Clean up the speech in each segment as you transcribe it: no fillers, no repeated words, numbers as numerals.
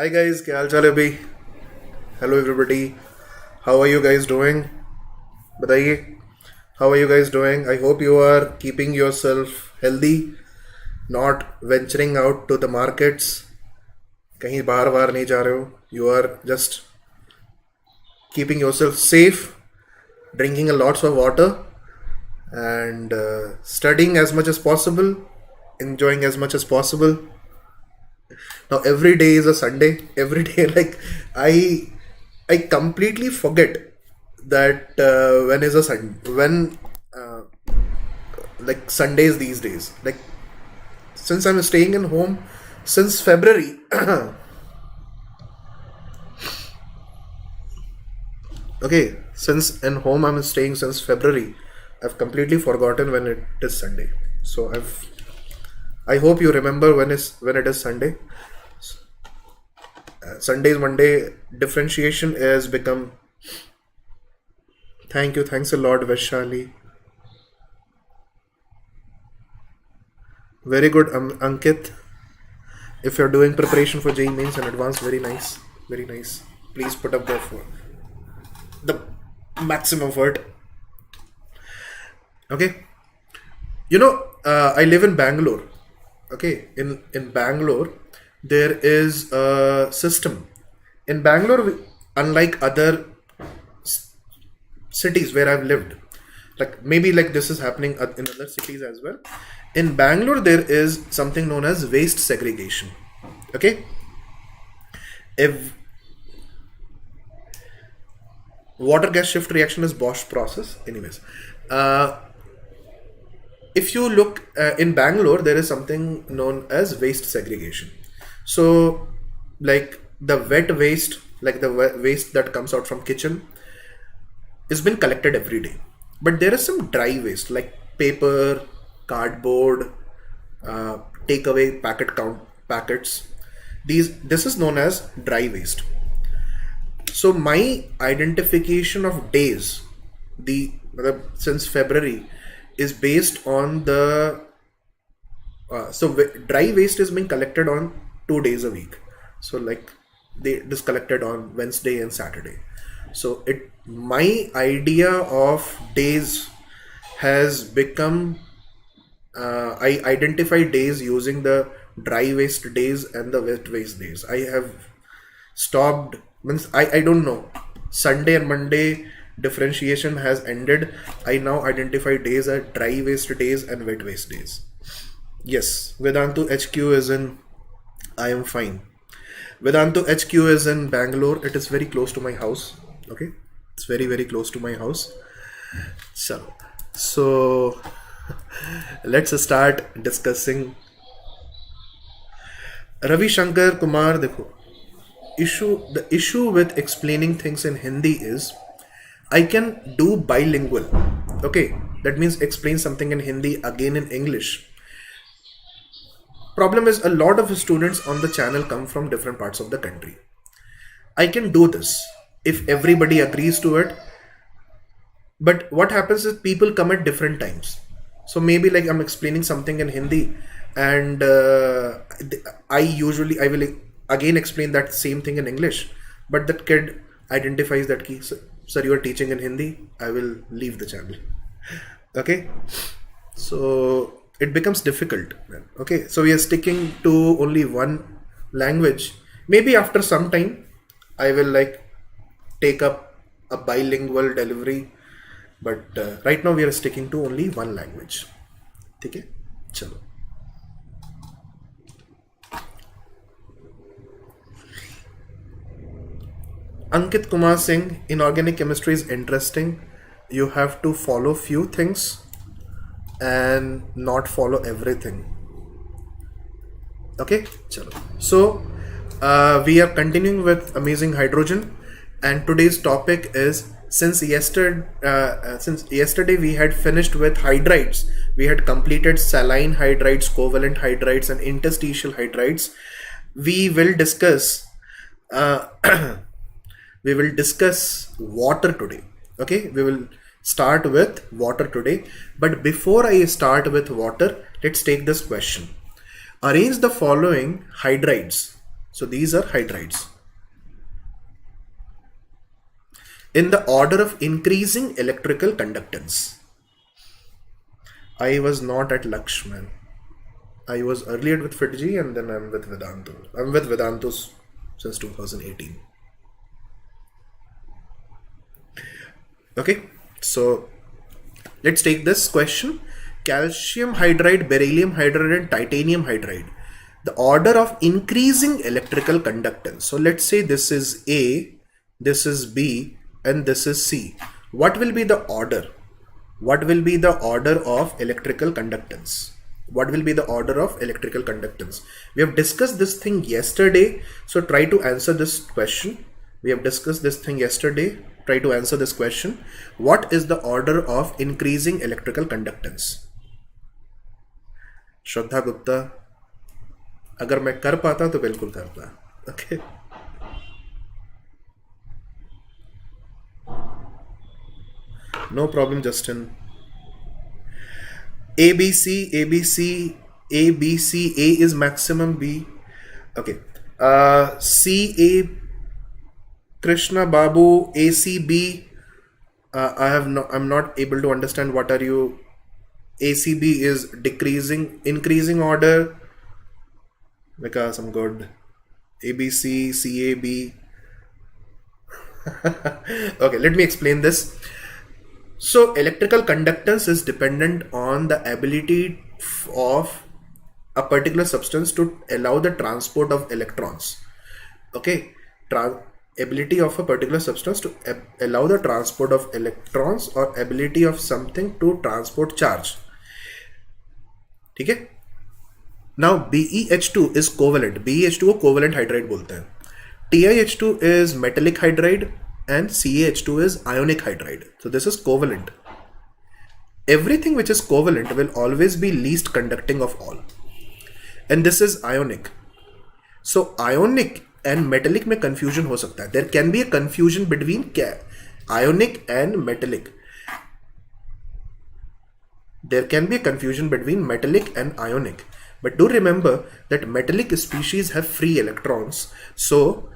Hi guys, क्या हाल चाल है अभी? Hello everybody. How are you guys doing? बताइए. How are you guys doing? I hope you are keeping yourself healthy, not venturing out to the markets. कहीं बाहर बाहर नहीं जा रहे हो. You are just keeping yourself safe, drinking a lots of water, and studying as much as possible, enjoying as much as possible. Now every day is a Sunday. Every day, like I completely forget that when is a Sunday, when like Sundays these days. Like since I'm staying in home since February. Okay, since in home I'm staying since February, I've completely forgotten when it is Sunday. So I hope you remember when it is Sunday. Sundays, Monday differentiation has become. Thanks a lot, Vaishali. Very good, Ankit. If you're doing preparation for JEE Mains in advance, very nice, very nice. Please put up the maximum effort. Okay, I live in Bangalore. Okay, in Bangalore there is a system. In Bangalore, unlike other cities where I've lived, like maybe like this is happening in other cities as well. In Bangalore, there is something known as waste segregation. Okay, if water gas shift reaction is Bosch process. Anyways, if you look in Bangalore, there is something known as waste segregation. So, like the wet waste, like the waste that comes out from kitchen, is been collected every day. But there is some dry waste like paper, cardboard, takeaway packets. This is known as dry waste. So my identification of days, since February, is based on the dry waste is being collected on 2 days a week. So like it is collected on Wednesday and Saturday. So my idea of days has become I identify days using the dry waste days and the wet waste days. I have stopped, means I don't know, Sunday and Monday differentiation has ended. I now identify days as dry waste days and wet waste days. Yes, Vedantu HQ is in, I am fine. Vedantu HQ is in Bangalore. It is very close to my house. Okay, it's very, very close to my house. So let's start discussing. Ravi Shankar Kumar, dekho. The issue with explaining things in Hindi is I can do bilingual. Okay, that means explain something in Hindi again in English. Problem is a lot of students on the channel come from different parts of the country. I can do this if everybody agrees to it. But what happens is people come at different times. So maybe like I'm explaining something in Hindi and I will again explain that same thing in English. But that kid identifies that key. Sir, you are teaching in Hindi, I will leave the channel. Okay, so it becomes difficult. Okay, so we are sticking to only one language. Maybe after some time I will like take up a bilingual delivery, but right now we are sticking to only one language. Okay, chalo. Ankit Kumar Singh, inorganic chemistry is interesting. You have to follow few things and not follow everything. Okay, chalo. So we are continuing with amazing hydrogen, and today's topic is since yesterday we had finished with hydrides. We had completed saline hydrides, covalent hydrides, and interstitial hydrides. We will discuss. We will discuss water today. Okay, we will start with water today. But before I start with water, let's take this question. Arrange the following hydrides So these are hydrides. In the order of increasing electrical conductance. I was not at Lakshman. I was earlier with Fitji and then I'm with Vedantu. I'm with Vedantu since 2018. Okay, so let's take this question. Calcium hydride, beryllium hydride and titanium hydride. The order of increasing electrical conductance. So let's say this is A, this is B and this is C. What will be the order? What will be the order of electrical conductance? What will be the order of electrical conductance? We have discussed this thing yesterday. So try to answer this question. We have discussed this thing yesterday. Try to answer this question. What is the order of increasing electrical conductance? Shraddha Gupta. अगर मैं कर पाता तो बिल्कुल करता. Okay. No problem, Justin. ABC, ABC, ABC, A is maximum, B. Okay. CA, Krishna Babu, ACB. I'm not able to understand what are you. ACB is decreasing, increasing order. Because I'm good. ABC, CAB. Okay, let me explain this. So electrical conductance is dependent on the ability of a particular substance to allow the transport of electrons. Okay, ability of a particular substance to allow the transport of electrons or ability of something to transport charge. Okay. Now BeH2 is covalent. BeH2 को covalent hydride बोलते हैं. TiH2 is metallic hydride and CaH2 is ionic hydride. So this is covalent. Everything which is covalent will always be least conducting of all. And this is ionic. So ionic and metallic में confusion हो सकता है. There can be a confusion between ionic and metallic. There can be a confusion between metallic and ionic. But do remember that metallic species have free electrons. So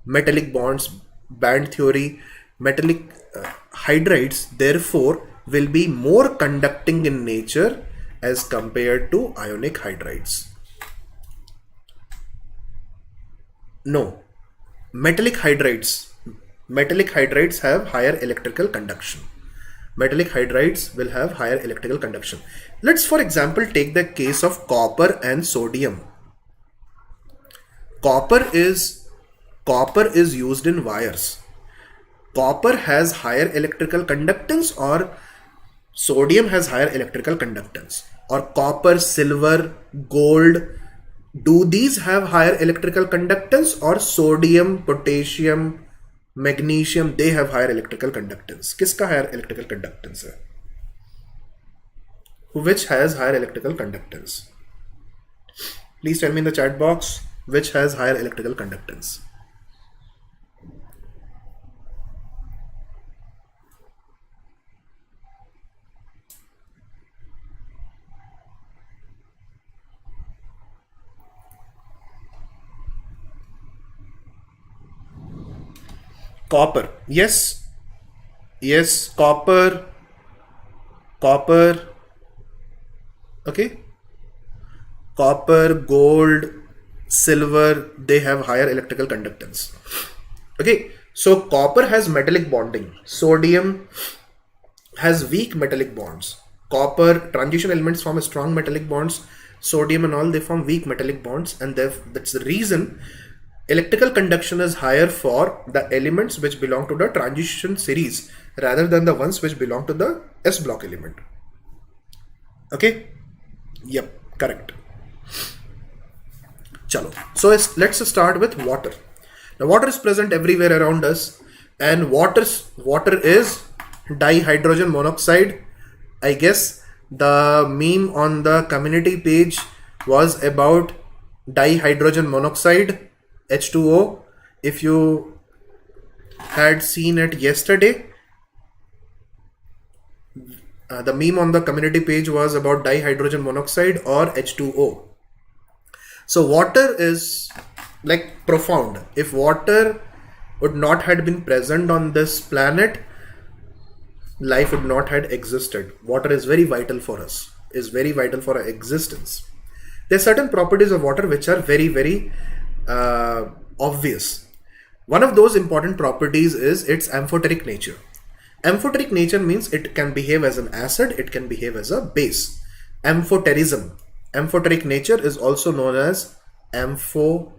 metallic bonds, band theory, metallic hydrides therefore will be more conducting in nature as compared to ionic hydrides. No, metallic hydrides have higher electrical conduction. Metallic hydrides will have higher electrical conduction. Let's for example take the case of copper and sodium. Copper is used in wires. Copper has higher electrical conductance or sodium has higher electrical conductance, or copper, silver, gold, do these have higher electrical conductance, or sodium, potassium, magnesium, they have higher electrical conductance? किसका higher electrical conductance है? Which has higher electrical conductance? Please tell me in the chat box which has higher electrical conductance. Copper. Yes, copper. Okay, copper, gold, silver, they have higher electrical conductance. Okay, so copper has metallic bonding, sodium has weak metallic bonds. Copper transition elements form strong metallic bonds, sodium and all they form weak metallic bonds, and that's the reason electrical conduction is higher for the elements which belong to the transition series rather than the ones which belong to the S block element. Okay, yep, correct. Chalo. So let's start with water. Now water is present everywhere around us, and water is dihydrogen monoxide. I guess the meme on the community page was about dihydrogen monoxide, H2O. If you had seen it yesterday, the meme on the community page was about dihydrogen monoxide or H2O. So water is like profound. If water would not had been present on this planet, life would not had existed. Water is very vital for us, is very vital for our existence. There are certain properties of water which are very, very obvious. One of those important properties is its amphoteric nature. Amphoteric nature means it can behave as an acid, it can behave as a base. Amphoterism. Amphoteric nature is also known as amphoterism.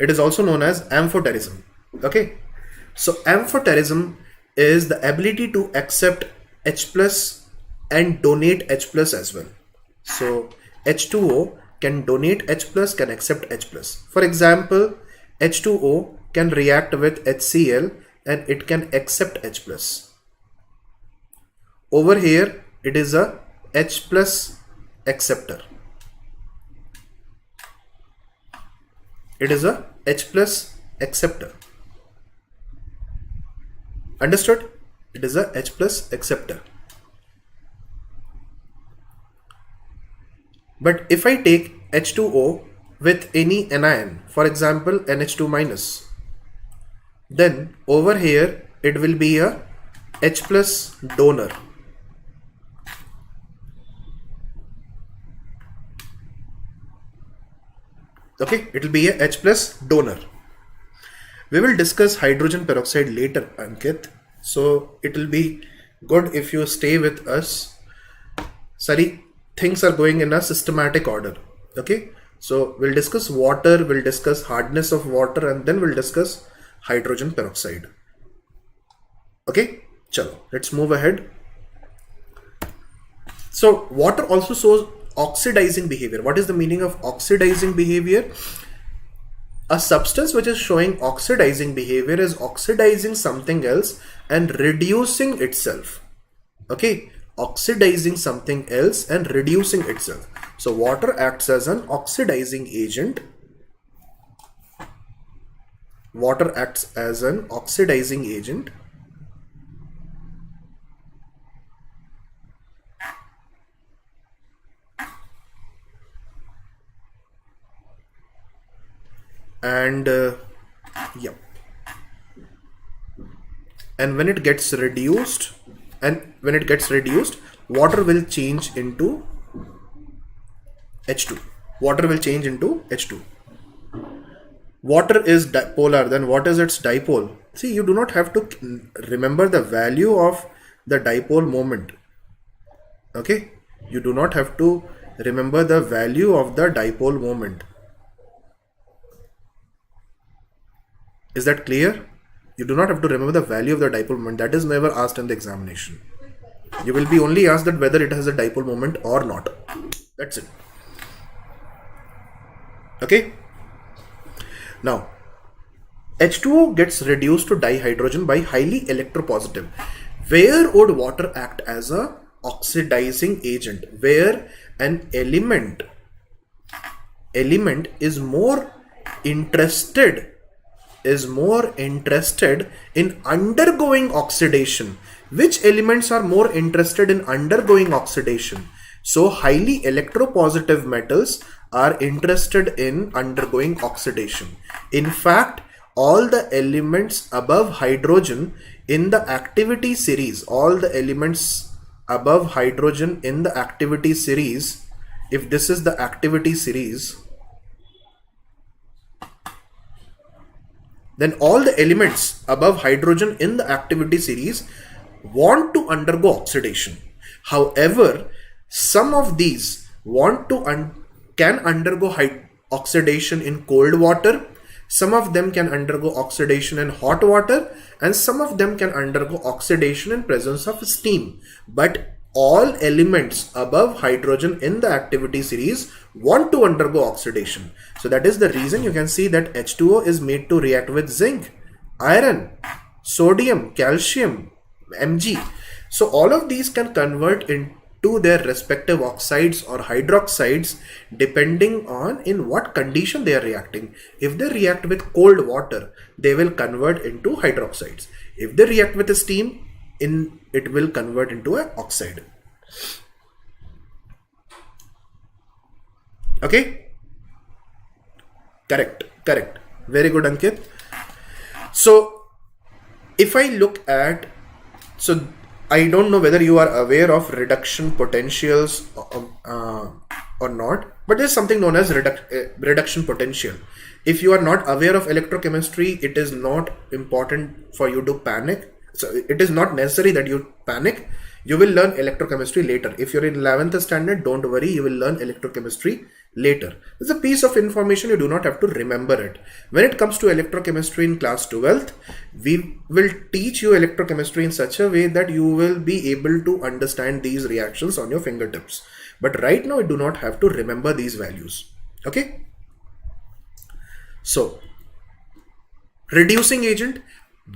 It is also known as amphoterism. Okay. So amphoterism is the ability to accept H plus and donate H plus as well. So H2O can donate H plus, can accept H plus. For example, H2O can react with HCl and it can accept H plus. Over here, it is a H plus acceptor. It is a H plus acceptor. Understood? It is a H plus acceptor. But if I take H2O with any anion, for example NH2 minus, then over here it will be a H plus donor. Okay, it will be a H plus donor. We will discuss hydrogen peroxide later, Ankit. So it will be good if you stay with us. Sorry, things are going in a systematic order. Okay, so we'll discuss water, we'll discuss hardness of water, and then we'll discuss hydrogen peroxide. Okay, chalo, let's move ahead. So water also shows oxidizing behavior. What is the meaning of oxidizing behavior? A substance which is showing oxidizing behavior is oxidizing something else and reducing itself. Okay, oxidizing something else and reducing itself. So water acts as an oxidizing agent. Water acts as an oxidizing agent. And yeah, and when it gets reduced, water will change into H2. Water will change into H2. Water is polar, then what is its dipole? See, you do not have to remember the value of the dipole moment. Okay, you do not have to remember the value of the dipole moment. Is that clear? You do not have to remember the value of the dipole moment. That is never asked in the examination. You will be only asked that whether it has a dipole moment or not. That's it. Okay. Now, H2O gets reduced to dihydrogen by highly electropositive. Where would water act as a oxidizing agent? Where an element is more interested in undergoing oxidation. Which elements are more interested in undergoing oxidation? So highly electropositive metals are interested in undergoing oxidation. In fact, all the elements above hydrogen in the activity series, if this is the activity series, then all the elements above hydrogen in the activity series want to undergo oxidation. However, some of these can undergo oxidation in cold water, some of them can undergo oxidation in hot water, and some of them can undergo oxidation in presence of steam. But all elements above hydrogen in the activity series want to undergo oxidation. So that is the reason you can see that H2O is made to react with zinc, iron, sodium, calcium, Mg. So all of these can convert into their respective oxides or hydroxides depending on in what condition they are reacting. If they react with cold water, they will convert into hydroxides. If they react with steam, it will convert into an oxide. Okay? Correct. Very good, Ankit. So, if I look at, so I don't know whether you are aware of reduction potentials or not, but there's something known as reduction potential. If you are not aware of electrochemistry, it is not important for you to panic. So it is not necessary that you panic. You will learn electrochemistry later. If you're in 11th standard, don't worry, you will learn electrochemistry later. It's a piece of information, you do not have to remember it. When it comes to electrochemistry in class 12th, we will teach you electrochemistry in such a way that you will be able to understand these reactions on your fingertips. But right now, you do not have to remember these values. Okay? So, reducing agent.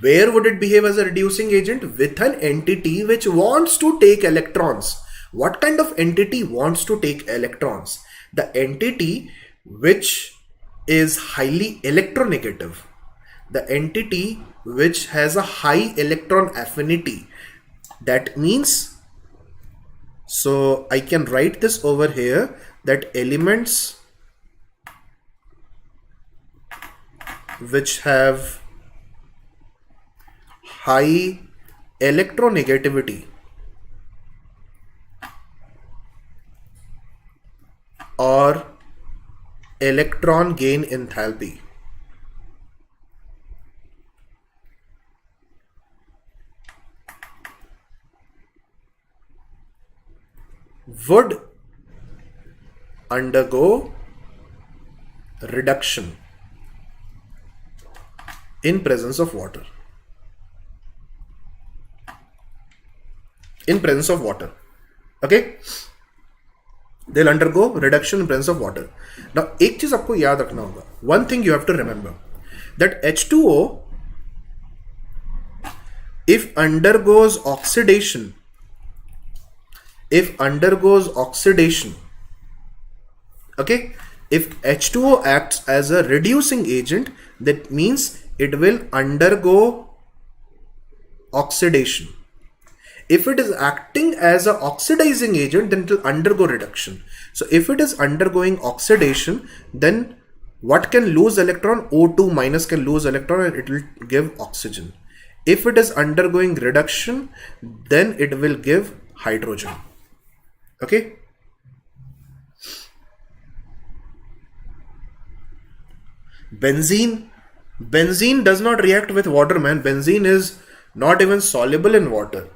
Where would it behave as a reducing agent? With an entity which wants to take electrons. What kind of entity wants to take electrons? The entity which is highly electronegative. The entity which has a high electron affinity. That means, so I can write this over here, that elements which have high electronegativity or electron gain enthalpy would undergo reduction in presence of water. In presence of water. Okay? They'll undergo reduction in presence of water. Now, एक चीज आपको याद रखना होगा. One thing you have to remember, that H2O, if undergoes oxidation, okay, if H2O acts as a reducing agent, that means it will undergo oxidation. If it is acting as an oxidizing agent, then it will undergo reduction. So if it is undergoing oxidation, then what can lose electron? O2 minus can lose electron and it will give oxygen. If it is undergoing reduction, then it will give hydrogen. Okay? Benzene does not react with water, man. Benzene is not even soluble in water.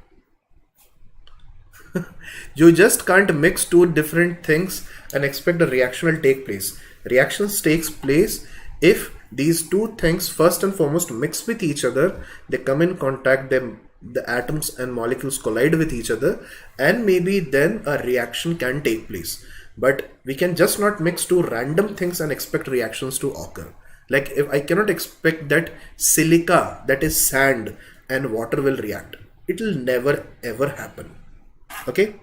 You just can't mix two different things and expect a reaction will take place. Reactions takes place if these two things first and foremost mix with each other, they come in contact, the atoms and molecules collide with each other, and maybe then a reaction can take place. But we can just not mix two random things and expect reactions to occur. Like, if I cannot expect that silica, that is sand, and water will react. It will never ever happen. Okay?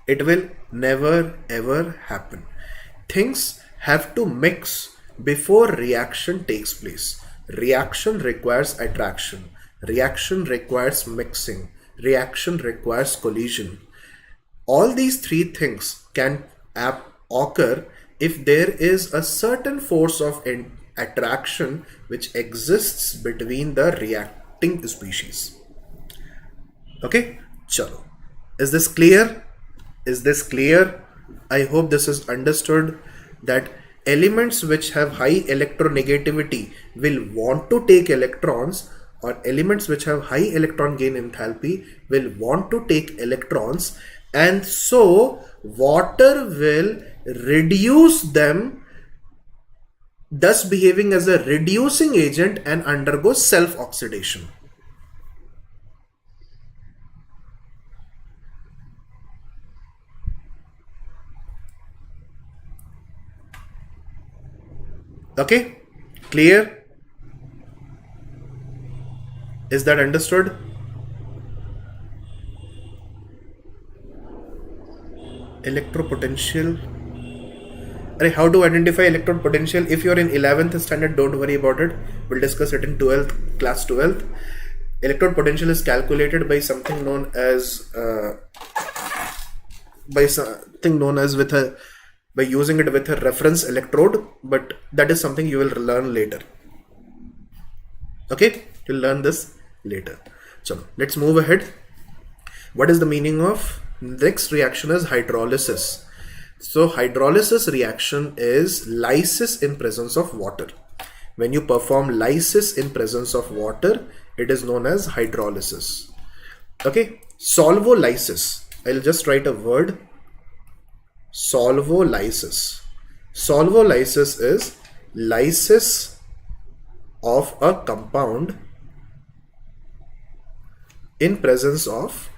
It will never ever happen. Things have to mix before reaction takes place. Reaction requires attraction. Reaction requires mixing. Reaction requires collision. All these three things can occur if there is a certain force of attraction which exists between the reacting species. Okay? Chalo. Is this clear? Is this clear? I hope this is understood, that elements which have high electronegativity will want to take electrons, or elements which have high electron gain enthalpy will want to take electrons, and so water will reduce them, thus behaving as a reducing agent and undergo self-oxidation. Okay? Clear? Is that understood? Electropotential. How to identify electrode potential? If you're in 11th standard, don't worry about it. We'll discuss it in 12th, class 12th. Electrode potential is calculated by something known as with a by using it with a reference electrode, but that is something you will learn later. Okay, you'll learn this later. So let's move ahead. What is the meaning of next reaction? Is hydrolysis. So hydrolysis reaction is lysis in presence of water. When you perform lysis in presence of water, it is known as hydrolysis. Okay, solvolysis. I'll just write a word. Solvolysis. Solvolysis is lysis of a compound in presence of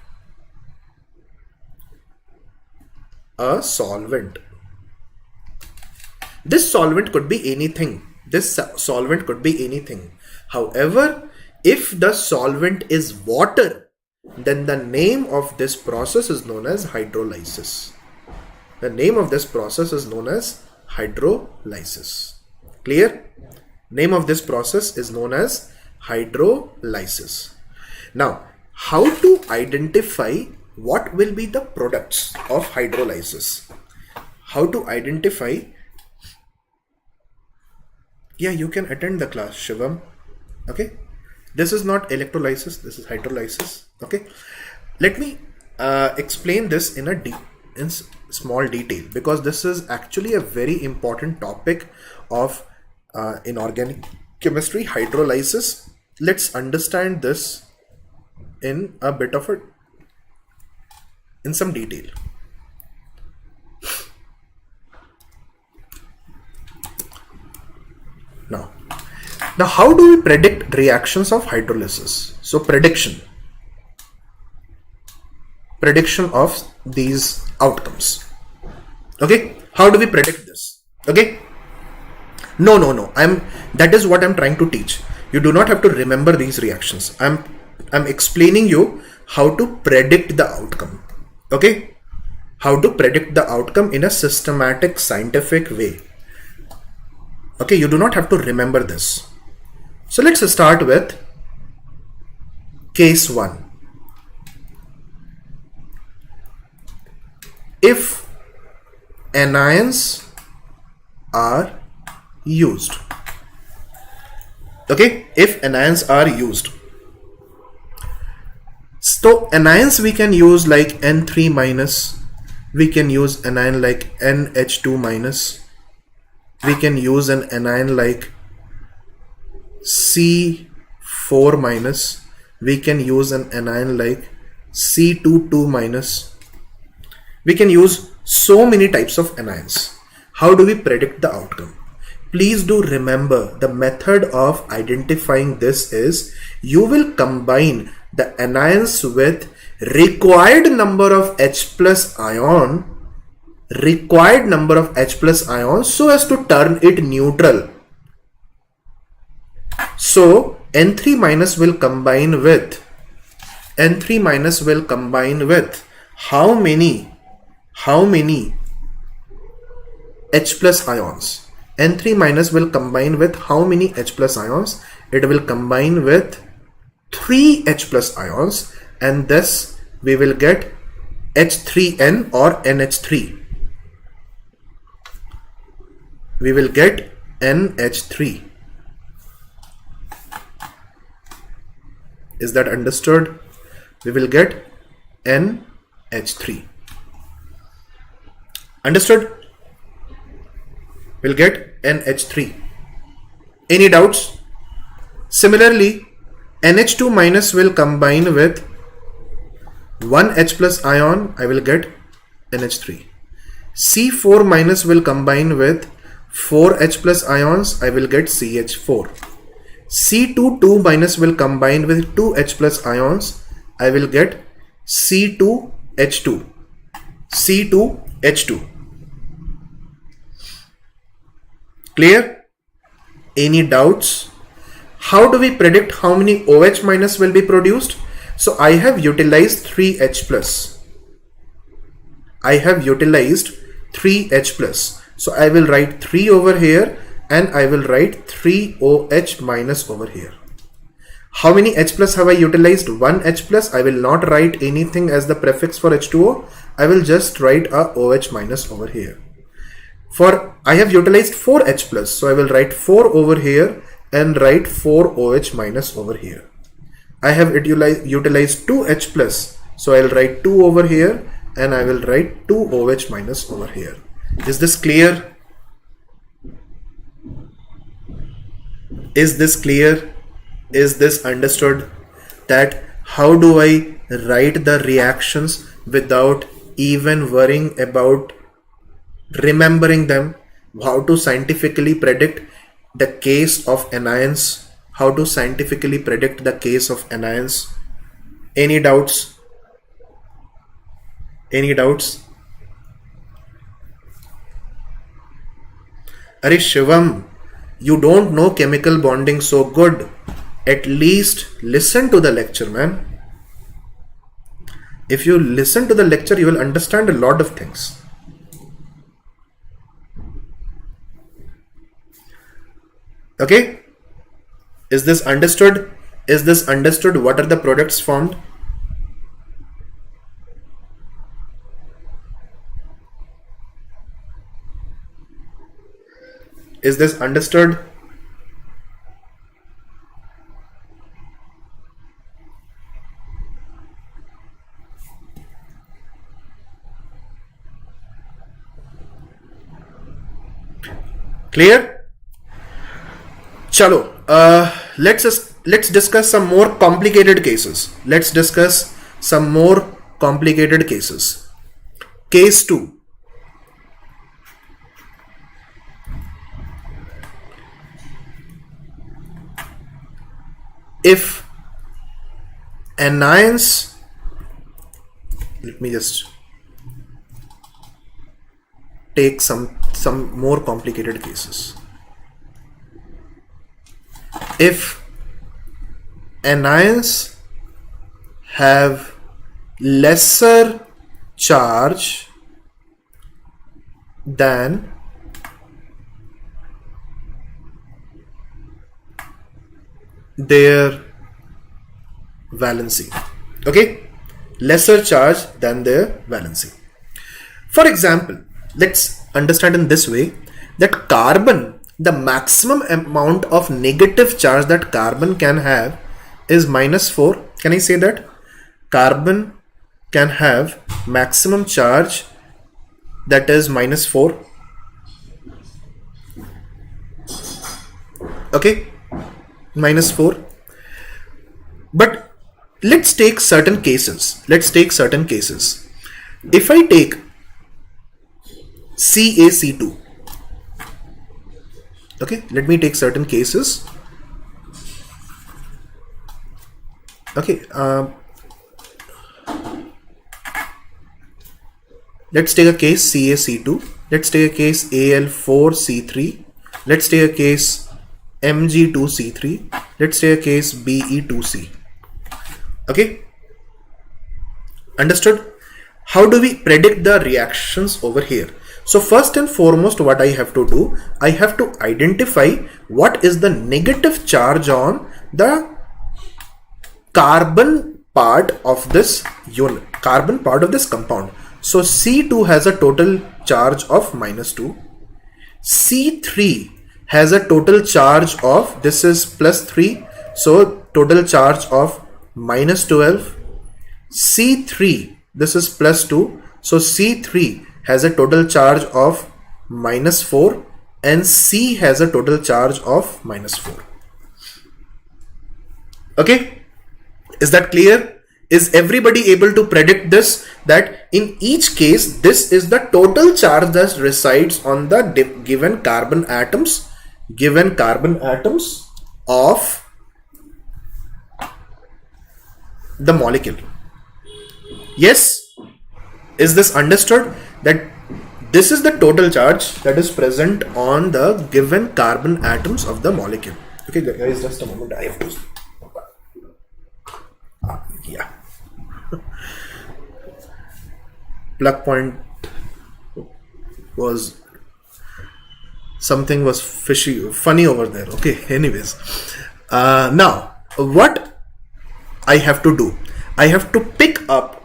a solvent. This solvent could be anything. This solvent could be anything. However, if the solvent is water, then the name of this process is known as hydrolysis. The name of this process is known as hydrolysis. Clear? Name of this process is known as hydrolysis. Now, how to identify what will be the products of hydrolysis? How to identify? Yeah, you can attend the class, Shivam. Okay, this is not electrolysis, this is hydrolysis. Okay, let me explain this in small detail, because this is actually a very important topic of inorganic chemistry, hydrolysis. Let's understand this in a bit of in some detail. Now how do we predict reactions of hydrolysis? So prediction of these outcomes. Okay, how do we predict this? Okay, no, that is what I'm trying to teach. You do not have to remember these reactions. I'm explaining you how to predict the outcome. Okay, how to predict the outcome in a systematic, scientific way. Okay, you do not have to remember this. So let's start with case 1. If anions are used. Okay, if anions are used. So anions we can use like N3 minus, we can use anion like NH2 minus, we can use an anion like C4 minus, we can use an anion like C22 minus. We can use so many types of anions. How do we predict the outcome? Please do remember the method of identifying this is you will combine the anions with required number of H plus ions so as to turn it neutral. So N3 minus will combine with how many H plus ions? N3 minus will combine with how many H plus ions? It will combine with 3 H plus ions, and thus we will get H3N or NH3. We will get NH3. Is that understood? We will get NH3. Understood? We'll get NH3. Any doubts? Similarly, NH2 minus will combine with 1 H plus ion. I will get NH3. C4 minus will combine with 4 H plus ions. I will get CH4. C22 minus will combine with 2 H plus ions. I will get C2H2. C2H2. Clear? Any doubts? How do we predict how many OH minus will be produced? So I have utilized 3H plus. I have utilized 3H plus. So I will write 3 over here and I will write 3OH minus over here. How many H plus have I utilized? 1 H plus. I will not write anything as the prefix for H2O. I will just write a OH minus over here. For I have utilized 4H plus, so I will write 4 over here and write 4OH minus over here. I have utilized 2H plus, so I will write 2 over here and I will write 2OH minus over here. Is this clear? Is this clear? Is this understood? That how do I write the reactions without even worrying about remembering them? How to scientifically predict the case of anions? How to scientifically predict the case of anions? Any doubts? Any doubts? Are Shivam, you don't know chemical bonding so good. At least listen to the lecture, man. If you listen to the lecture, you will understand a lot of things. Okay? Is this understood? Is this understood? What are the products formed? Is this understood? Clear? Chalo, let's discuss some more complicated cases. Let's discuss some more complicated cases. Case 2. If anions, let me just take some more complicated cases. If anions have lesser charge than their valency. Okay, lesser charge than their valency. For example, let's understand in this way that carbon, the maximum amount of negative charge that carbon can have is -4. Can I say that? Carbon can have maximum charge that is -4. Okay, -4. But let's take certain cases. If I take CaC2, okay, let me take certain cases. Okay, let's take a case CaC2. Let's take a case Al4C3. Let's take a case Mg2C3. Let's take a case Be2C. Okay, understood? How do we predict the reactions over here? So first and foremost, what I have to do, I have to identify what is the negative charge on the carbon part of this unit, carbon part of this compound. So C2 has a total charge of -2. C3 has a total charge of, this is +3, so total charge of -12. C3, this is +2, so C3 has a total charge of -4 and C has a total charge of -4. Okay, is that clear? Is everybody able to predict this, that in each case this is the total charge that resides on the given carbon atoms of the molecule? Yes, is this understood, that this is the total charge that is present on the given carbon atoms of the molecule? Okay guys, just a moment, I have to yeah plug point was, something was funny over there. Okay, anyways, now what I have to do, I have to pick up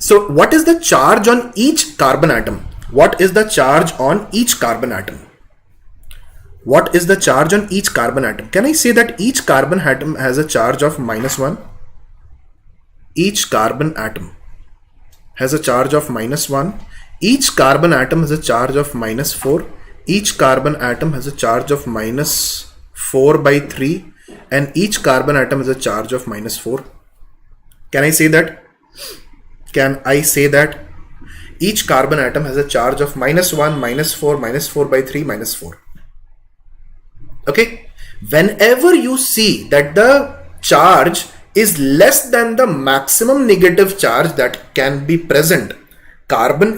So what is the charge on each carbon atom? What is the charge on each carbon atom? What is the charge on each carbon atom? Can I say that each carbon atom has a charge of -1? Each carbon atom has a charge of -1. Each carbon atom has a charge of -4. Each carbon atom has a charge of -4/3. And each carbon atom has a charge of -4. Can I say that? Can I say that each carbon atom has a charge of -1, -4, -4/3, -4? Okay. Whenever you see that the charge is less than the maximum negative charge that can be present, carbon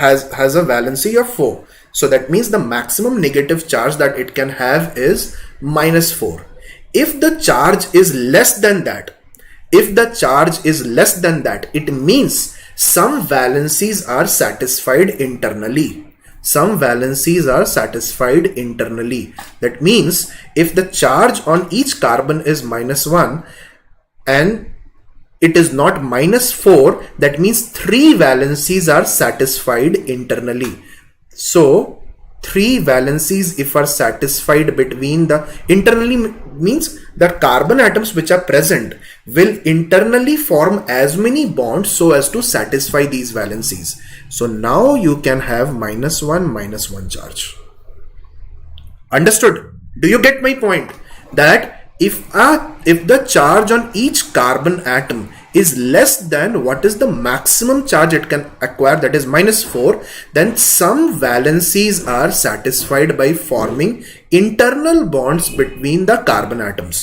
has a valency of 4. So that means the maximum negative charge that it can have is -4. If the charge is less than that, it means some valencies are satisfied internally. That means if the charge on each carbon is -1 and it is not -4, that means 3 valencies are satisfied internally. So 3 valencies, if are satisfied between the internally, means the carbon atoms which are present will internally form as many bonds so as to satisfy these valencies. So now you can have -1 charge. Understood? Do you get my point? That if the charge on each carbon atom is less than what is the maximum charge it can acquire, that is -4, then some valencies are satisfied by forming internal bonds between the carbon atoms.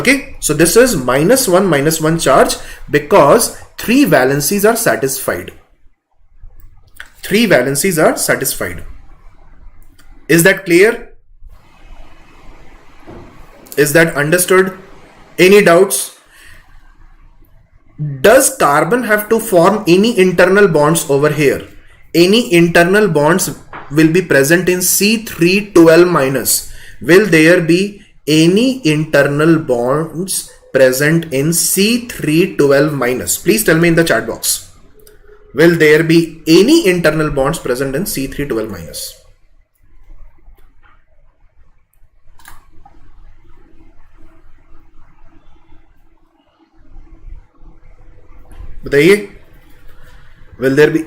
Okay, so this is -1 charge because 3 valencies are satisfied. 3 valencies are satisfied. Is that clear? Is that understood? Any doubts? Does carbon have to form any internal bonds over here? Any internal bonds will be present in C312-. Will there be any internal bonds present in C312-? Please tell me in the chat box. Will there be any internal bonds present in C312-? बताइए, will there be?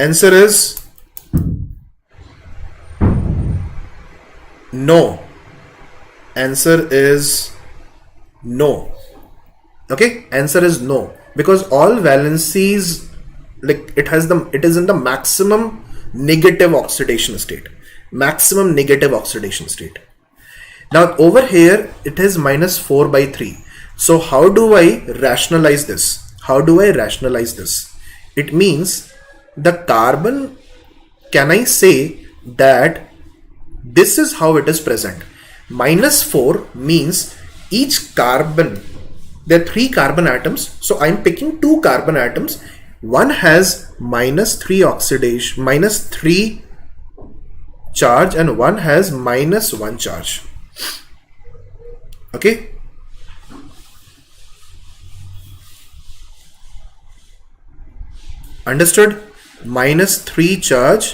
Answer is no. Answer is no. Okay, answer is no, because all valencies, like it is in the maximum negative oxidation state. Now over here it is -4/3. So how do I rationalize this? It means the carbon, can I say that this is how it is present? -4 means each carbon, there are 3 carbon atoms. So I'm picking 2 carbon atoms. One has -3 oxidation, -3 charge, and one has -1 charge. Okay. Understood? -3 charge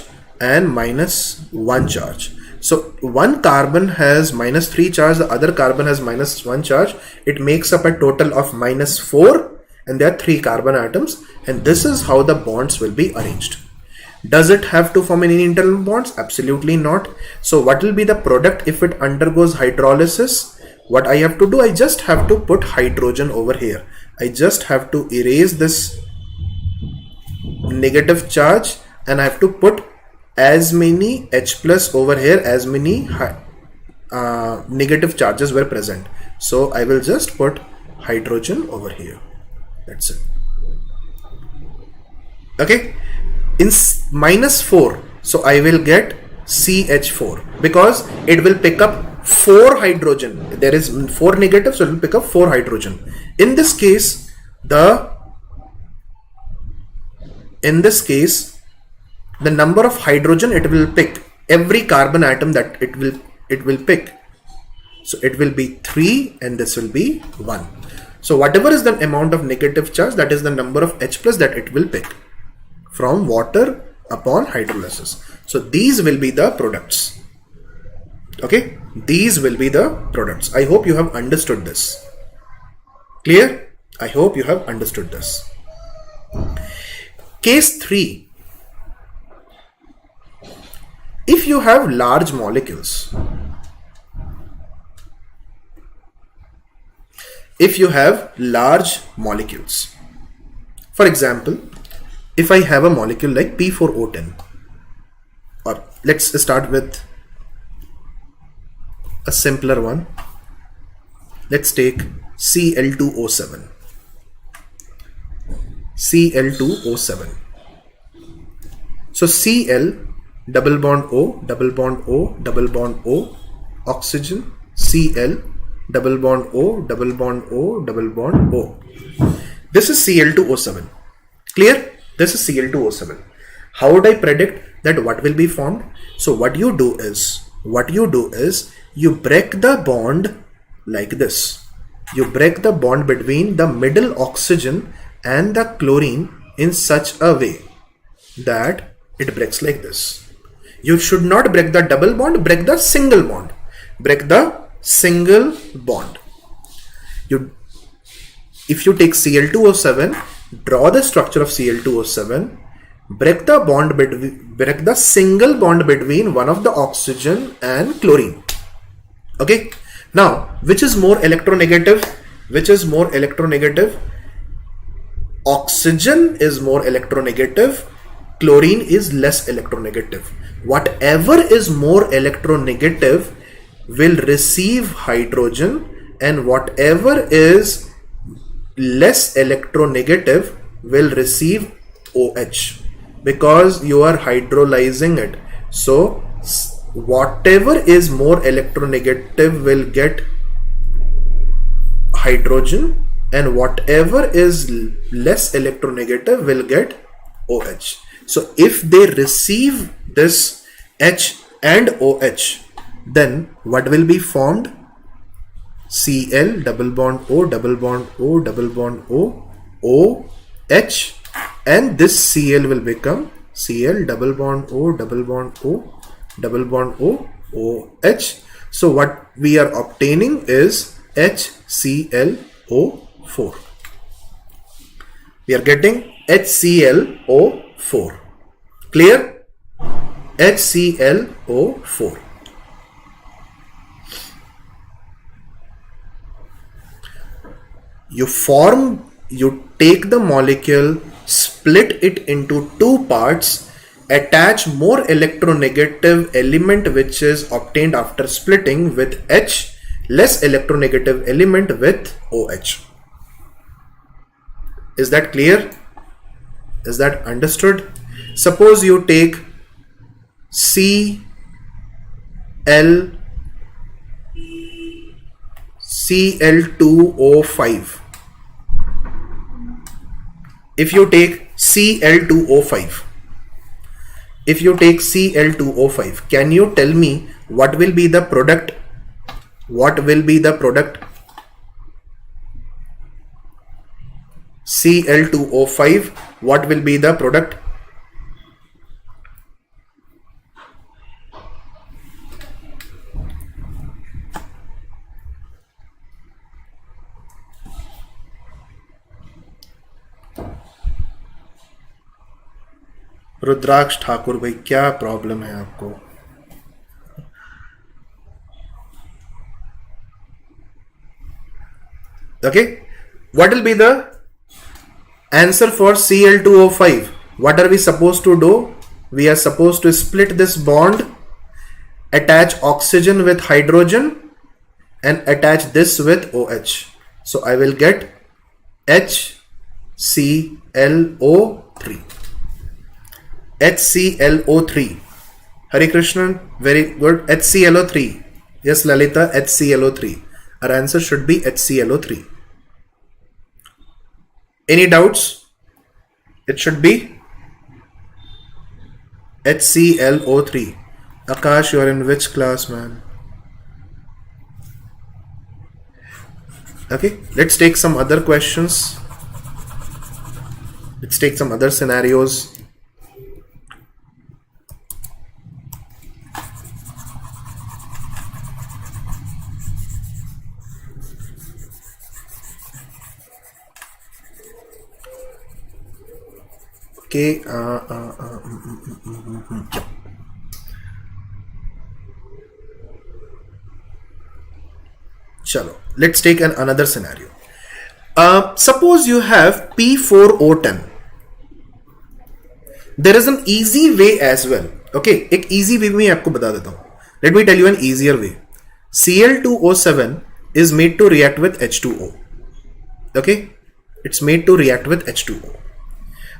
and -1 charge. So one carbon has -3 charge, the other carbon has -1 charge. It makes up a total of -4, and there are 3 carbon atoms, and this is how the bonds will be arranged. Does it have to form any internal bonds? Absolutely not. So what will be the product if it undergoes hydrolysis? What I have to do, I just have to put hydrogen over here. I just have to erase this negative charge, and I have to put as many H plus over here as many negative charges were present. So I will just put hydrogen over here. That's it. Okay. In -4, so I will get CH4 because it will pick up 4 hydrogen. There is 4 negative, so it will pick up 4 hydrogen. In this case, the number of hydrogen it will pick, every carbon atom that it will pick. So it will be 3 and this will be 1. So whatever is the amount of negative charge, that is the number of H plus that it will pick from water upon hydrolysis. So these will be the products. Okay, these will be the products. I hope you have understood this. Clear? I hope you have understood this. Case 3. If you have large molecules, for example, if I have a molecule like P4O10, or let's start with a simpler one. Let's take Cl2O7. So Cl, double bond O, double bond O, double bond O, oxygen, Cl, double bond O, double bond O, double bond O. This is Cl2O7. Clear? This is Cl2O7. How would I predict that what will be formed? So what you do is you break the bond like this. You break the bond between the middle oxygen and the chlorine in such a way that it breaks like this. You should not break the double bond, break the single bond. Break the single bond. If you take Cl2O7, draw the structure of Cl2O7, break the single bond between one of the oxygen and chlorine. Okay. Now, which is more electronegative? Oxygen is more electronegative. Chlorine is less electronegative. Whatever is more electronegative will receive hydrogen, and whatever is less electronegative will receive OH, because you are hydrolyzing it. So whatever is more electronegative will get hydrogen, and whatever is less electronegative will get OH. So if they receive this H and OH, then what will be formed? Cl, double bond O, double bond O, double bond O, OH, and this Cl will become Cl, double bond O, double bond O, double bond O, OH. So what we are obtaining is HClO4. We are getting HClO4. Clear? HClO4. You take the molecule, split it into two parts, attach more electronegative element which is obtained after splitting with H, less electronegative element with OH. Is that clear? Is that understood? Suppose you take Cl2O5. If you take Cl2O5, can you tell me what will be the product? What will be the product? Cl2O5, what will be the product? रुद्राक्ष ठाकुर भाई, क्या problem है आपको? Okay, what will be the answer for Cl2O5? What are we supposed to do? We are supposed to split this bond, attach oxygen with hydrogen, and attach this with OH. So I will get HClO3. HClO3. Hare Krishnan, very good. HClO3. Yes, Lalita, HClO3. Our answer should be HClO3. Any doubts? It should be HClO3. Akash, you are in which class, man? Okay, let's take some other questions. Let's take some other scenarios. Okay, Chalo, let's take another scenario. Suppose you have P4O10. There is an easy way as well. Okay, एक easy way मैं आपको बता देता हूँ. Let me tell you an easier way. Cl2O7 is made to react with H2O. Okay, it's made to react with H2O.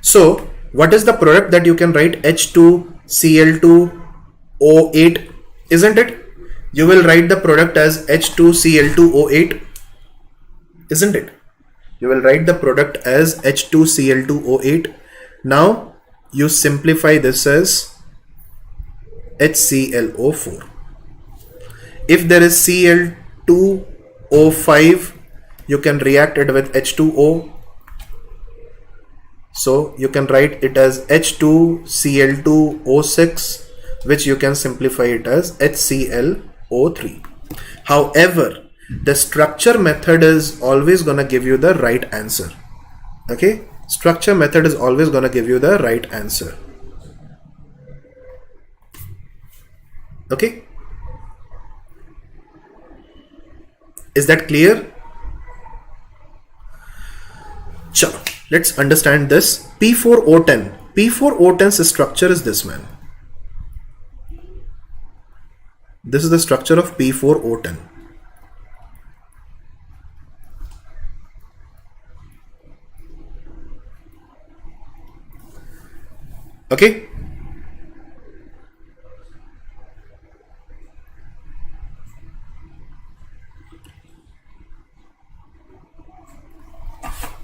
So what is the product that you can write? H2Cl2O8, isn't it? You will write the product as H2Cl2O8, isn't it? You will write the product as H2Cl2O8. Now you simplify this as HClO4. If there is Cl2O5, you can react it with H2O. So you can write it as H2Cl2O6, which you can simplify it as HClO3. However, the structure method is always gonna give you the right answer. Okay, structure method is always gonna give you the right answer. Okay, is that clear? Chalo, let's understand this. P4O10. P4O10's structure is this, man. This is the structure of P4O10. Okay.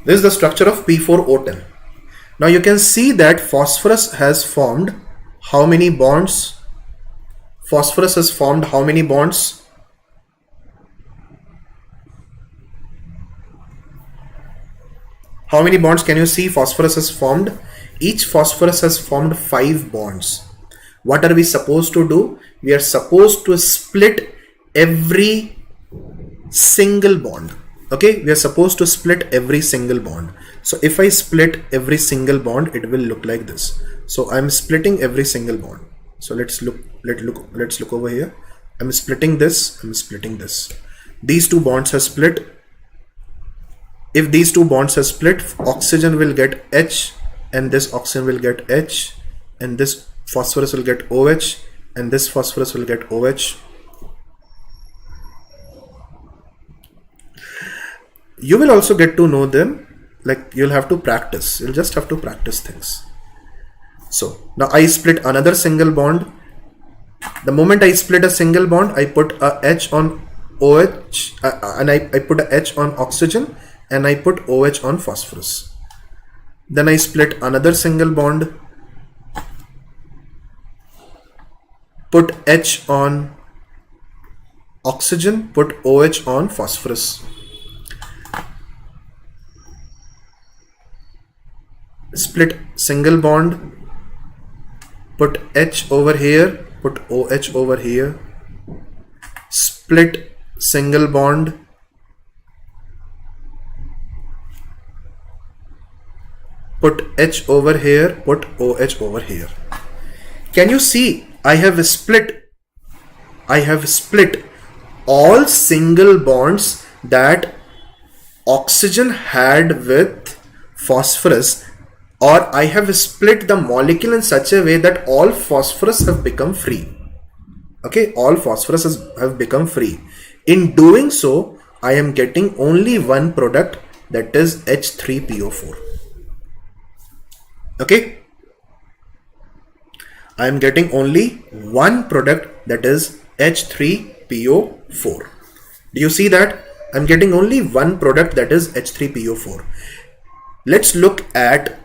This is the structure of P4O10. Now you can see that phosphorus has formed how many bonds? Phosphorus has formed how many bonds? How many bonds can you see phosphorus has formed? Each phosphorus has formed 5 bonds. What are we supposed to do? We are supposed to split every single bond. Okay, we are supposed to split every single bond. So if I split every single bond, it will look like this. So I'm splitting every single bond. So let's look over here. I'm splitting this, I'm splitting this. These two bonds have split. If these two bonds have split, oxygen will get H, and this oxygen will get H, and this phosphorus will get OH, and this phosphorus will get OH. You will also get to know them, like you'll have to practice. You'll just have to practice things. So now I split another single bond. The moment I split a single bond, I put a H on OH, and I put a H on oxygen, and I put OH on phosphorus. Then I split another single bond, put H on oxygen, put OH on phosphorus. Split single bond, put H over here, put OH over here. Split single bond, put H over here, put OH over here. Can you see? I have split all single bonds that oxygen had with phosphorus, or I have split the molecule in such a way that all phosphorus have become free. Okay, all phosphorus have become free. In doing so, I am getting only one product, that is H3PO4. Okay, I am getting only one product, that is H3PO4. Do you see that? I am getting only one product, that is H3PO4. Let's look at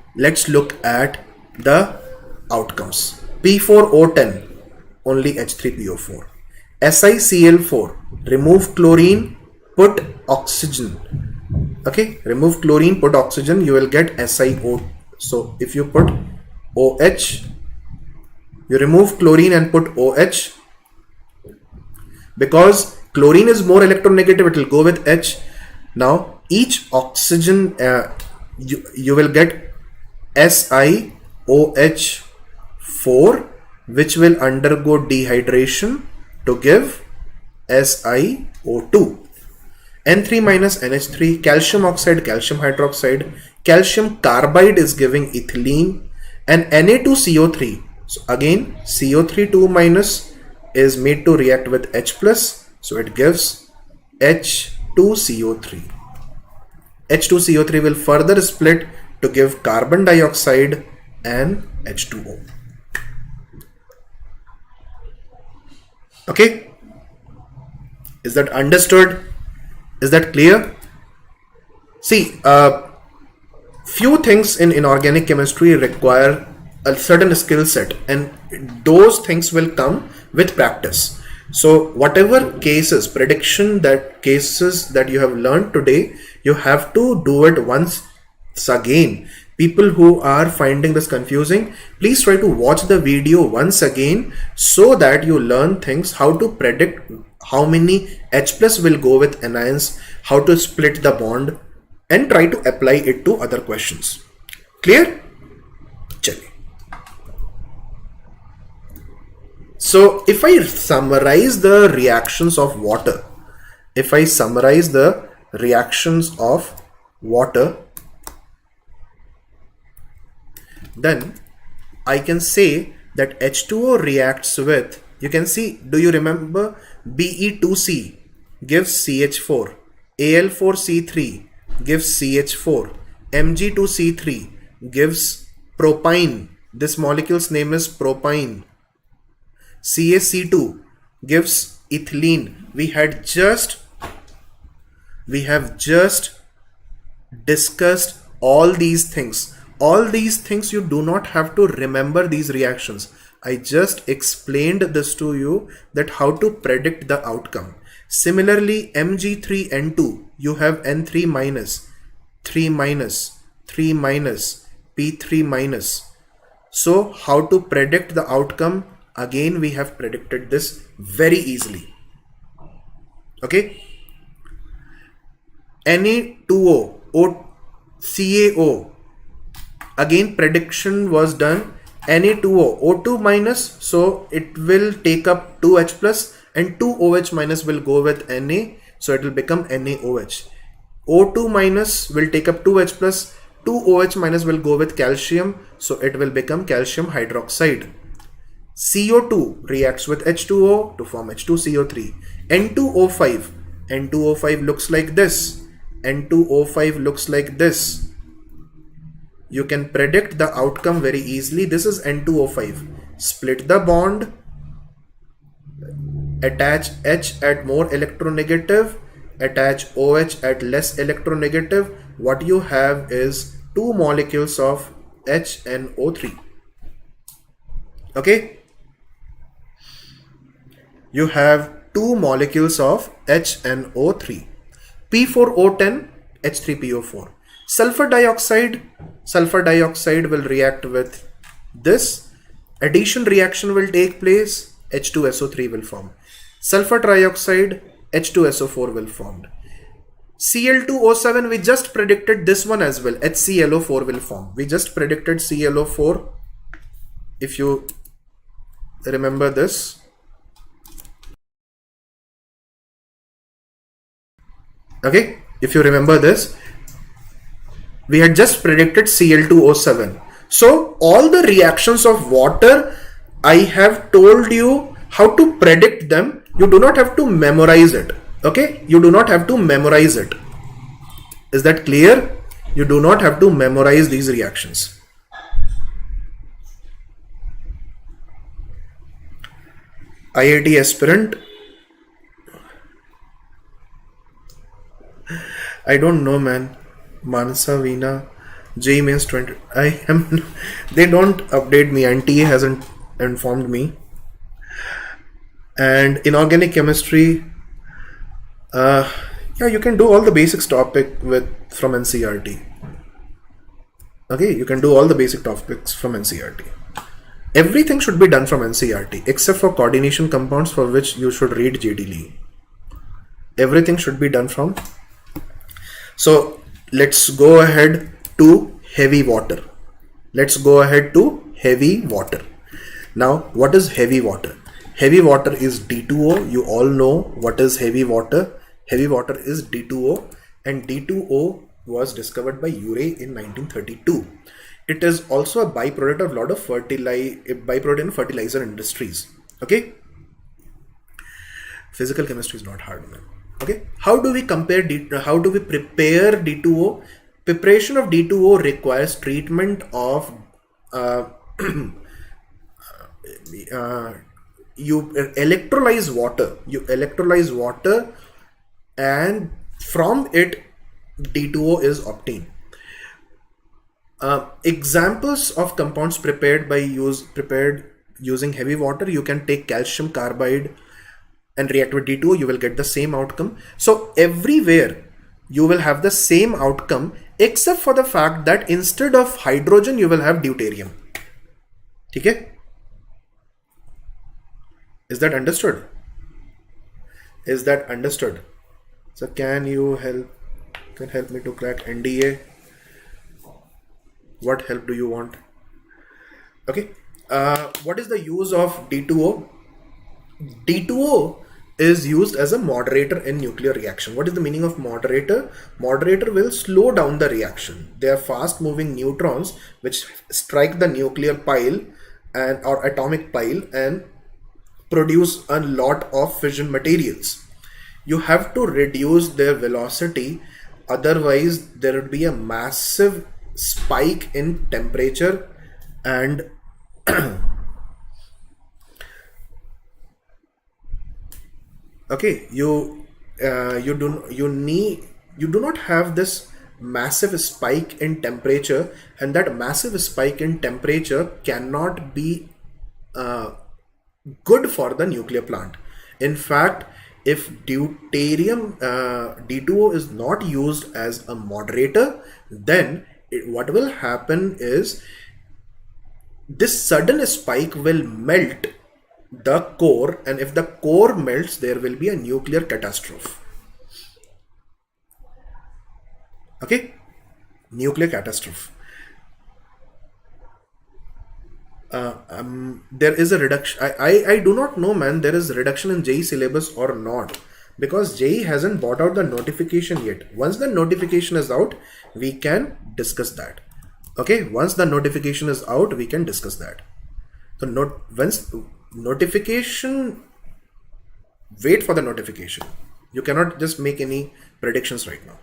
the outcomes. P4O10, only H3PO4. SiCl4, remove chlorine, put oxygen. Okay, remove chlorine, put oxygen, you will get SiO. So if you put OH, you remove chlorine and put OH, because chlorine is more electronegative, it will go with H. Now each oxygen, you will get SiOH4, which will undergo dehydration to give SiO2. N3 minus NH3, calcium oxide, calcium hydroxide, calcium carbide is giving ethylene, and Na2CO3. So again, CO3 2 minus is made to react with H plus, so it gives H2CO3. H2CO3 will further split to give carbon dioxide and H2O. Okay, is that understood? Is that clear? See, few things in inorganic chemistry require a certain skill set, and those things will come with practice. So whatever cases, cases that you have learned today, you have to do it once again. People who are finding this confusing, please try to watch the video once again so that you learn things, how to predict how many H plus will go with anions, how to split the bond, and try to apply it to other questions. Clear? Chaliye. So if I summarize the reactions of water, then I can say that H2O reacts with, you can see, do you remember Be2C gives CH4, Al4C3 gives CH4, Mg2C3 gives propine, this molecule's name is propine, CaC2 gives ethylene. We have just discussed all these things. All these things, you do not have to remember these reactions. I just explained this to you, that how to predict the outcome. Similarly, Mg3N2, you have N3 minus, 3 minus, 3 minus, P3 minus. So how to predict the outcome? Again, we have predicted this very easily. Okay. Na2O, CaO. Again, prediction was done. Na2O, O2 minus, so it will take up 2H plus, and 2OH minus will go with Na, so it will become NaOH. O2 minus will take up 2H plus, 2OH minus will go with calcium, so it will become calcium hydroxide. CO2 reacts with H2O to form H2CO3. N2O5 looks like this. N2O5 looks like this. You can predict the outcome very easily. This is N2O5. Split the bond, attach H at more electronegative, attach OH at less electronegative. What you have is two molecules of HNO3. Okay? You have two molecules of HNO3. P4O10, H3PO4. Sulfur dioxide will react with this. Addition reaction will take place, H2SO3 will form. Sulfur trioxide, H2SO4 will form. Cl2O7, we just predicted this one as well, HClO4 will form. We just predicted ClO4, if you remember this. Okay, if you remember this, we had just predicted Cl2O7. So all the reactions of water, I have told you how to predict them. You do not have to memorize it. Okay, you do not have to memorize it. Is that clear? You do not have to memorize these reactions. IIT aspirant, I don't know, man. Mansa Veena, JEE means 20. They don't update me, and TA hasn't informed me. And inorganic chemistry, yeah, you can do all the basics topic from NCERT. Okay, you can do all the basic topics from NCERT. Everything should be done from NCERT except for coordination compounds, for which you should read JEE. Everything should be done from. So let's go ahead to heavy water. Let's go ahead to heavy water. Now, what is heavy water? Heavy water is D2O. You all know what is heavy water. Heavy water is D2O, and D2O was discovered by Urey in 1932. It is also a byproduct of a lot of byproduct in fertilizer industries. Okay. Physical chemistry is not hard, man. Okay. How do we compare how do we prepare D2O? Preparation of D2O requires treatment of you electrolyze water, and from it D2O is obtained. Examples of compounds prepared using heavy water: you can take calcium carbide and react with D2O, you will get the same outcome. So everywhere you will have the same outcome, except for the fact that instead of hydrogen you will have deuterium. Okay? Is that understood? Is that understood? So can you help me to crack NDA? What help do you want? Okay. What is the use of D2O? D2O is used as a moderator in nuclear reaction. What is the meaning of moderator? Moderator will slow down the reaction. They are fast moving neutrons which strike the nuclear pile or atomic pile and produce a lot of fission materials. You have to reduce their velocity, otherwise there would be a massive spike in temperature and okay, you do not have this massive spike in temperature, and that massive spike in temperature cannot be good for the nuclear plant. In fact, if deuterium D2O is not used as a moderator, then what will happen is this sudden spike will melt the core, and if the core melts, there will be a nuclear catastrophe. Okay, nuclear catastrophe. There is a reduction. I do not know, man, there is a reduction in JEE syllabus or not, because JEE hasn't brought out the notification yet. Once the notification is out, we can discuss that. Okay, once the notification is out, we can discuss that. So once notification, wait for the notification. You cannot just make any predictions right now.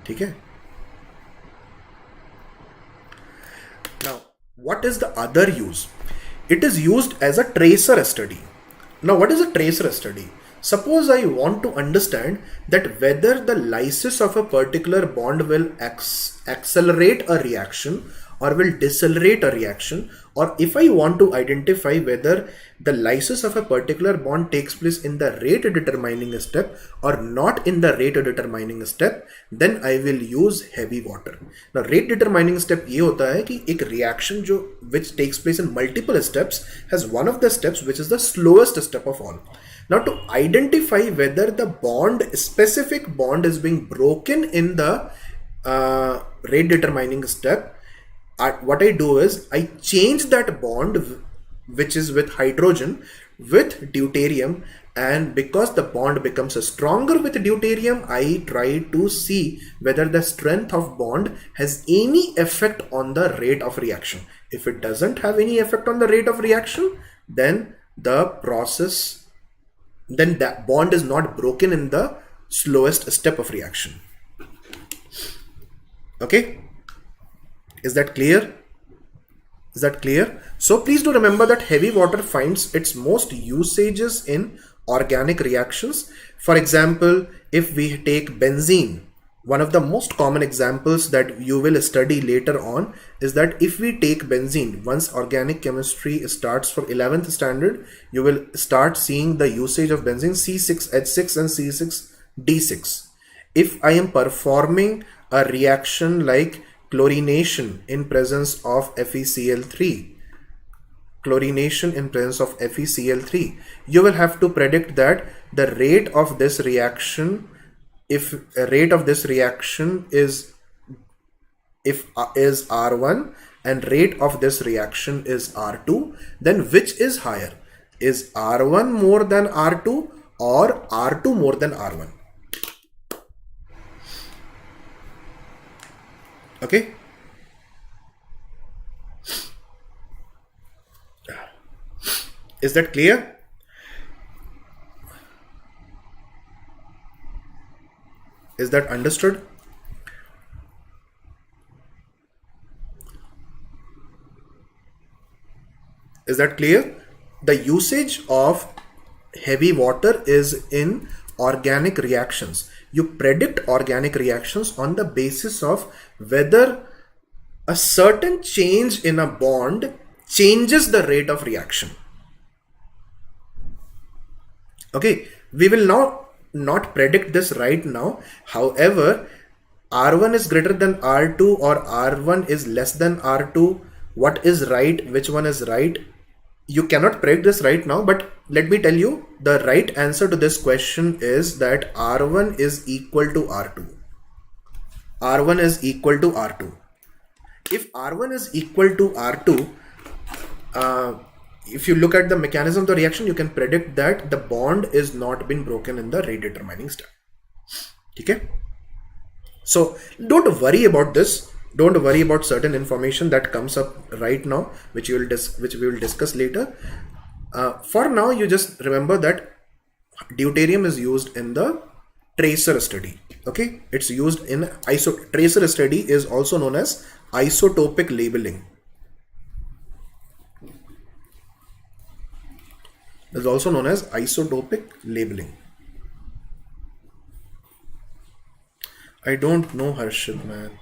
Okay. Now, what is the other use? It is used as a tracer study. Now, what is a tracer study? Suppose I want to understand that whether the lysis of a particular bond will accelerate a reaction or will decelerate a reaction, or if I want to identify whether the lysis of a particular bond takes place in the rate determining step or not in the rate determining step, then I will use heavy water. Now, rate determining step ये होता है कि एक reaction which takes place in multiple steps has one of the steps which is the slowest step of all. Now, to identify whether the specific bond is being broken in the rate determining step, what I do is I change that bond, which is with hydrogen, with deuterium, and because the bond becomes stronger with deuterium, I try to see whether the strength of bond has any effect on the rate of reaction. If it doesn't have any effect on the rate of reaction, then that bond is not broken in the slowest step of reaction. Okay? Is that clear? Is that clear? So please do remember that heavy water finds its most usages in organic reactions. For example, if we take benzene, One of the most common examples that you will study later on is that if we take benzene, once organic chemistry starts for 11th standard, you will start seeing the usage of benzene C6H6 and C6D6. If I am performing a reaction like chlorination in presence of FeCl3, you will have to predict that the rate of this reaction, if a rate of this reaction is R1 and rate of this reaction is R2, then which is higher? Is R1 more than R2 or R2 more than R1? Okay. Is that clear? Is that understood? Is that clear? The usage of heavy water is in organic reactions. You predict organic reactions on the basis of whether a certain change in a bond changes the rate of reaction. Okay, we will now not predict this right now. However, R1 is greater than R2 or R1 is less than R2. What is right? Which one is right? You cannot predict this right now, but let me tell you, the right answer to this question is that R1 is equal to R2. R1 is equal to R2. If R1 is equal to R2, if you look at the mechanism of the reaction, you can predict that the bond is not been broken in the rate determining step. Okay? So don't worry about this. Don't worry about certain information that comes up right now, which we will discuss later. For now, you just remember that deuterium is used in the tracer study. Okay, it's used in tracer study is also known as isotopic labeling. Is also known as isotopic labeling. I don't know, Harshit, man.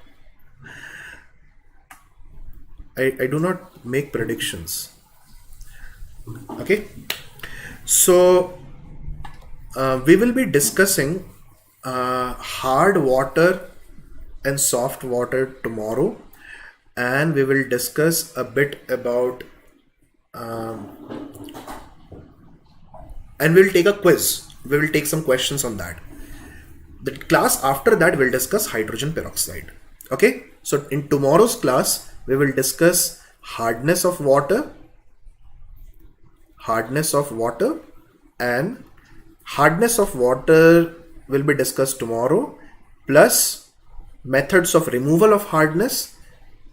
I do not make predictions. Okay, so we will be discussing hard water and soft water tomorrow, and we will discuss a bit about and we'll take a quiz. We will take some questions on that. The class after that will discuss hydrogen peroxide. Okay, so in tomorrow's class we will discuss hardness of water, and hardness of water will be discussed tomorrow, plus methods of removal of hardness,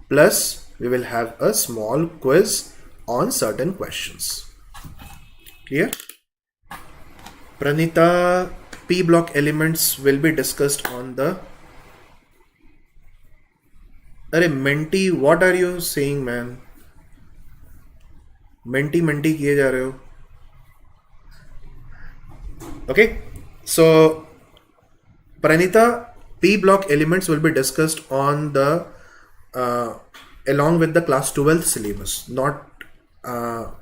plus we will have a small quiz on certain questions. Clear? Pranita, P block elements will be discussed on the... Arey Menti, what are you saying, man? Menti kiye ja rahe ho? Okay, so Pranita, P block elements will be discussed on the along with the class 12 syllabus, not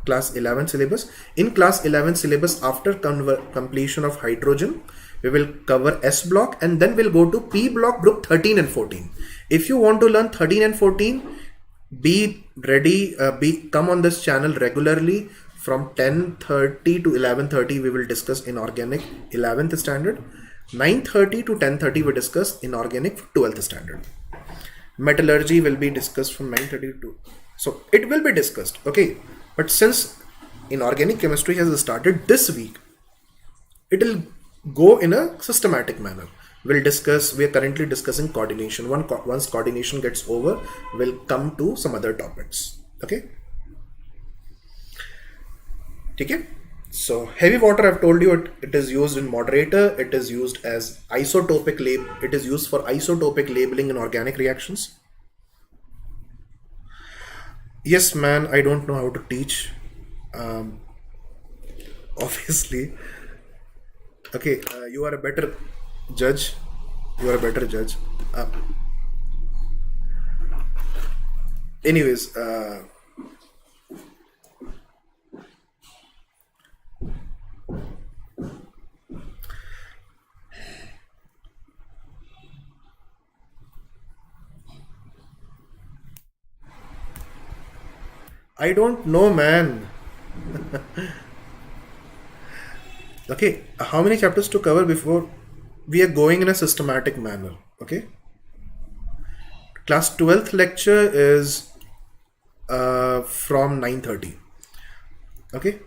class 11 syllabus. In class 11 syllabus, after completion of hydrogen, we will cover S block, and then we'll go to P block group 13 and 14. If you want to learn 13 and 14, be ready, come on this channel regularly. From 10:30 to 11:30 we will discuss inorganic 11th standard. 9:30 to 10:30 we discuss inorganic 12th standard. Metallurgy will be discussed from 9:30 to... So it will be discussed, okay? But since inorganic chemistry has started this week, it will go in a systematic manner. We'll discuss, we are currently discussing coordination. Once coordination gets over, we'll come to some other topics, okay? Okay? So heavy water, I've told you, it is used in moderator, it is used as isotopic it is used for isotopic labeling in organic reactions. Yes, man, I don't know how to teach. Obviously. Okay, you are a better judge. You are a better judge. Anyways, I don't know, man. Okay, how many chapters to cover before we are going in a systematic manner? Okay, class 12th lecture is from 9:30. Okay,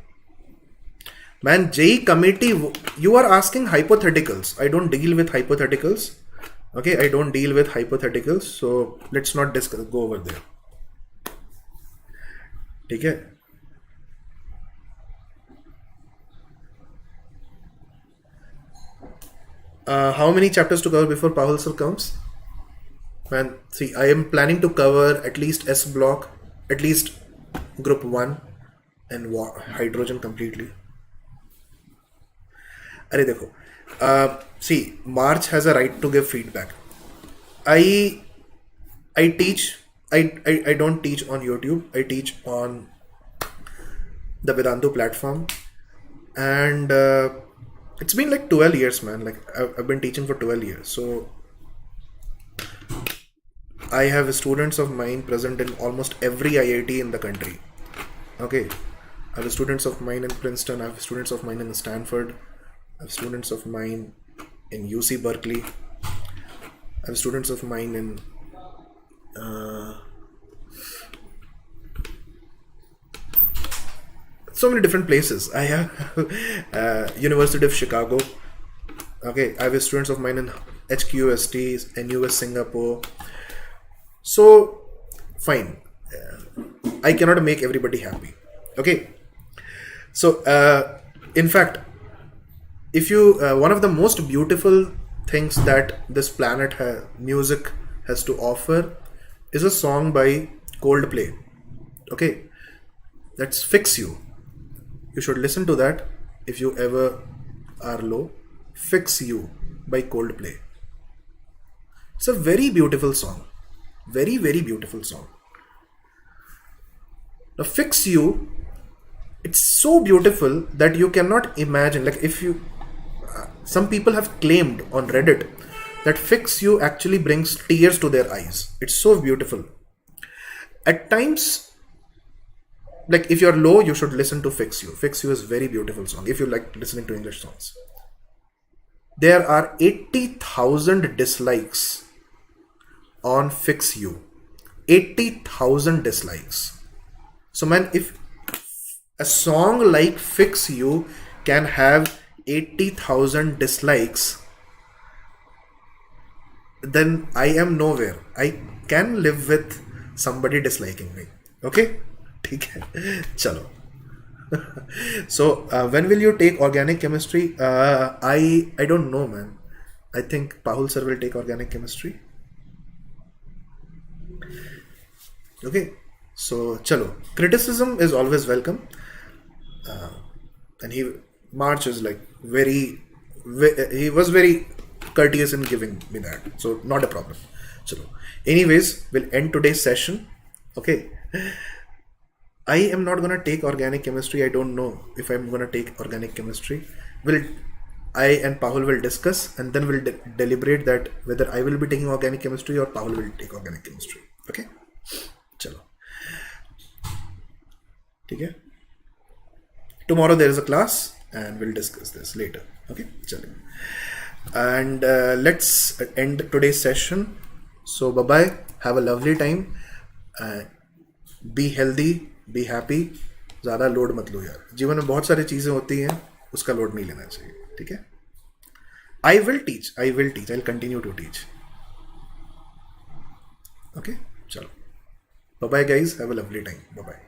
man. JEE committee, you are asking hypotheticals. I don't deal with hypotheticals. Okay, I don't deal with hypotheticals, so let's not discuss, go over there. ठीक है. How many chapters to cover before Pahul sir comes? Man, see, I am planning to cover at least S block, at least group 1 and hydrogen completely. अरे देखो, see, March has a right to give feedback. I teach. I don't teach on YouTube. I teach on the Vedantu platform, and it's been like 12 years, man. Like I've been teaching for 12 years, so I have students of mine present in almost every IIT in the country. Okay, I have students of mine in Princeton. I have students of mine in Stanford. I have students of mine in UC Berkeley. I have students of mine in so many different places. I have University of Chicago. Okay, I have students of mine in HQST, NUS Singapore. So fine, I cannot make everybody happy. Okay, so in fact, if you one of the most beautiful things that this planet music has to offer is a song by Coldplay. Okay, that's Fix You. You should listen to that if you ever are low. Fix You by Coldplay. It's a very beautiful song. Very, very beautiful song. Now, Fix You, it's so beautiful that you cannot imagine. Like, if you, some people have claimed on Reddit that Fix You actually brings tears to their eyes. It's so beautiful. At times, like if you're low, you should listen to Fix You. Fix You is very beautiful song if you like listening to English songs. There are 80,000 dislikes on Fix You. 80,000 dislikes. So man, if a song like Fix You can have 80,000 dislikes, then I am nowhere. I can live with somebody disliking me. Okay? ठीक है, चलो. So when will you take organic chemistry? I don't know, man. I think Pahul sir will take organic chemistry. Okay, so chalo. Criticism is always welcome, and March is like he was very courteous in giving me that, so not a problem. Chalo. Anyways, we'll end today's session. Okay. I am not gonna take organic chemistry. I don't know if I'm gonna take organic chemistry. I and Pahul will discuss, and then we'll deliberate that whether I will be taking organic chemistry or Pahul will take organic chemistry. Okay? Chalo. Okay? Tomorrow there is a class, and we'll discuss this later. Okay? Chalo. And let's end today's session. So bye bye. Have a lovely time. Be healthy. Be happy. ज़्यादा load मत लो यार. जीवन में बहुत सारी चीज़ें होती हैं, उसका लोड नहीं लेना चाहिए. ठीक है? I will teach. I will continue to teach. Okay, चलो. Bye bye guys. Have a lovely time. Bye bye.